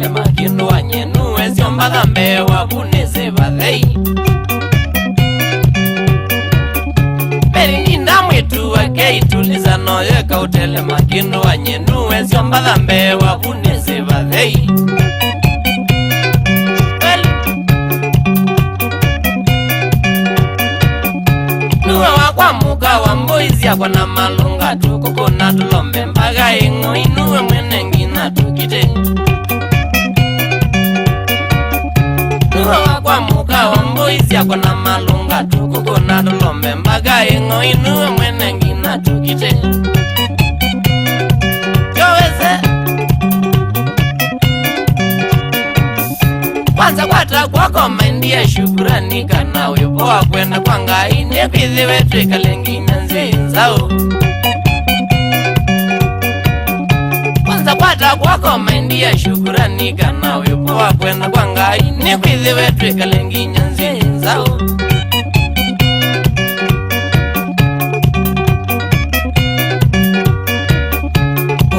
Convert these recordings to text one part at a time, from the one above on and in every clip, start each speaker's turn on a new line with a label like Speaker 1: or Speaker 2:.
Speaker 1: utele makindu wanyenu wezio mbadhambe wakuneze bathei Meringinda mwitu wake ituliza noyeka utele makindu wanyenu wezio mbadhambe wakuneze bathei Nuwe wakwa muka wa mboizi ya kwa na malunga tukuko na tulombe mbaga ingo inuwe mwene ngina tukite Nuwe wakwa muka wa mboizi ya kwa na malunga tukuko na tulombe mbaga ingo inuwe mwene ngina tukite Joweze Kwanza kwata kwako maindia shukurani kana uyopoa kwenda kwa ngai Nepithi wetu ikalengi nyanzi nzao Kwanza kwata kwako maindia shukurani kana uyopoa kwenda kwa ngai Nepithi wetu ikalengi nyanzi nzao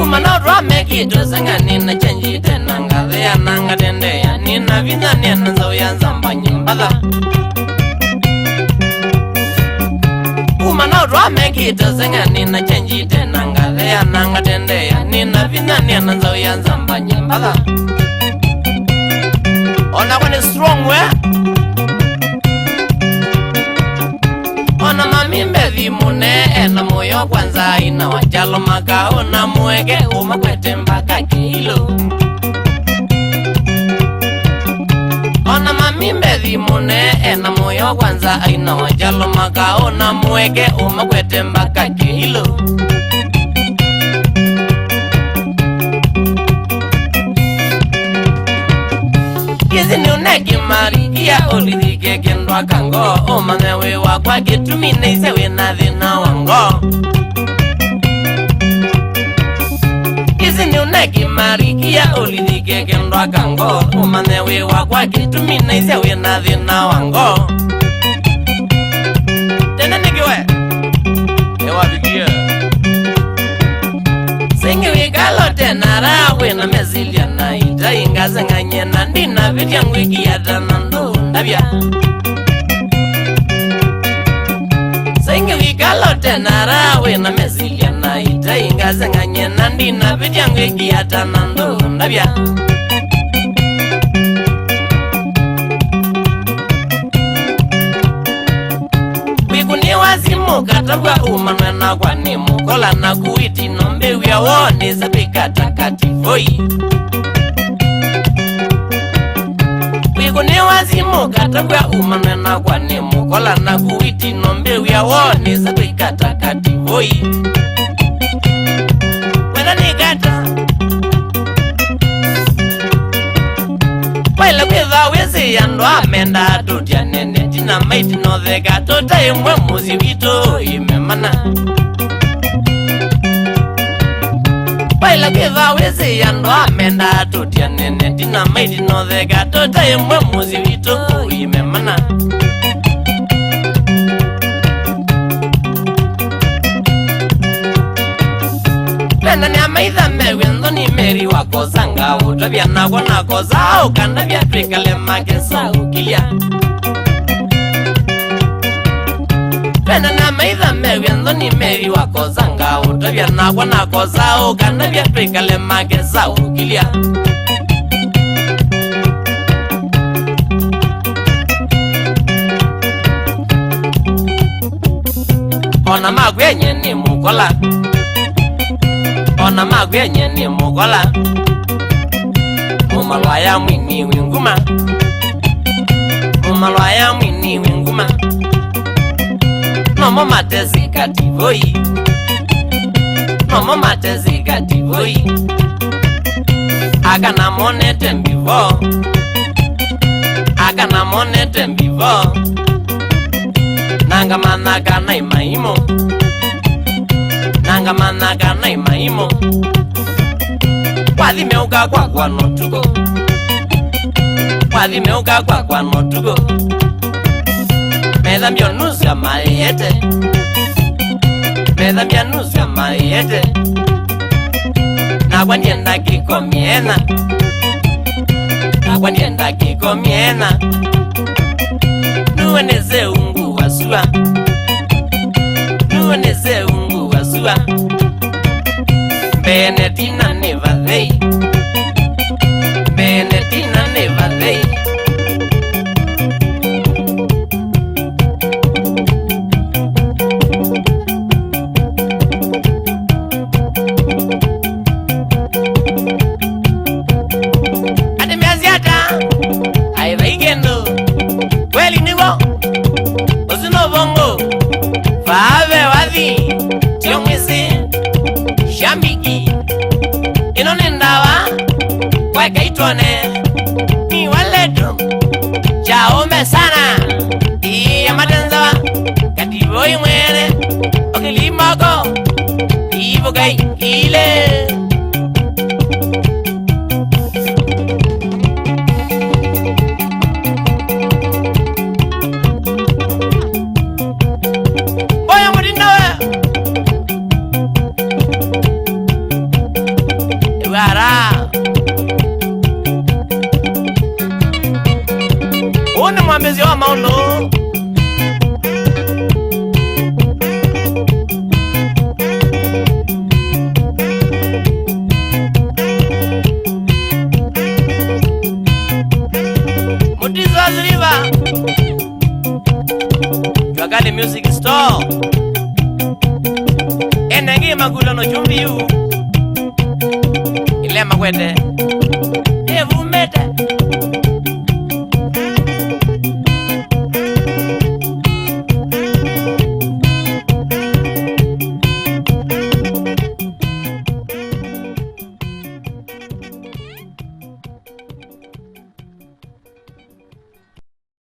Speaker 1: Umanotwa mekito senga nina chanji tena ngathea nanga tendea Nina vinda nena nzao ya nzamba nyimbala Umanotwa mekito senga nina chanji tena ngathea nanga tendea Nina vinda nena nzao ya nzamba nyimbala Ona when strong we Ona mamimbethi mune ena moyo kwanza ina wajalo makao na mwege umakwete mpaka kilo Ona mamimbethi mune ena moyo kwanza ina wajalo makao na mwege umakwete mpaka kilo Kizi ni uneki marikia olithike kendwa kango Omanewe wakwa kitumine isewe na thina wango Kizi ni uneki marikia olithike kendwa kango Omanewe wakwa kitumine isewe na thina wango Tena nikiwe Ewa vikia Singi wikalo tena rawe na mezilia na ita ingaze nganye na ndina vitia ngwiki yata na ndo ndabia Singi wikalo tena rawe na mezilia na ita ingaze nganye na ndina vitia ngwiki yata na ndo ndabia Wikuni wazimu katagwa umanwena kwa ni mukola na kuiti nombe wia wone zapikata katifoi Wikuni wazimu katagwa umanwena kwa ni mukola na kuiti nombe wia wone zapikata katifoi Wena nikata Waila kwitha wezi yandu amenda tutia nene Tina maiti no thega tota imwe muzi wito imemana Waila kwitha wezi yandu amenda tutia nene Tina maiti no thega tota imwe muzi wito imemana Nena ni amaitha mewe ndoni meri wako zanga Utabia nako nako zao kanda vya twikale makesa ukilia Nena ni amaitha mewe ndoni meri wako zanga Utabia nako zao kanda vya twikale makesa ukilia Ona magwenye ni mukola Ona magwenye ni mukola Mumalwa ya mwini winguma Mumalwa ya mwini winguma Nomo matezi kativoi Nomo matezi kativoi Aga na monete mbivo Aga na monete mbivo Nanga manaka na imaimo Nanga manaka na imaimo Wathi meuka kwa notugo Wathi meuka kwa notugo Medha mionusia maiyete Medha mionusia maiyete Na kwa nienda kiko miena kwa ndienda kikomiena nuweneze ungu wasua nuweneze ungu wasua Benetina nevadei Benetina nevadei Fave wathi Tiongwisi Shambiki Ino nindawa Kwa kaitone Ni waletu Chaume sana Iya matenzawa Kativo imwene Okilimoko Ivo kai ile Una mwambezi wa mauno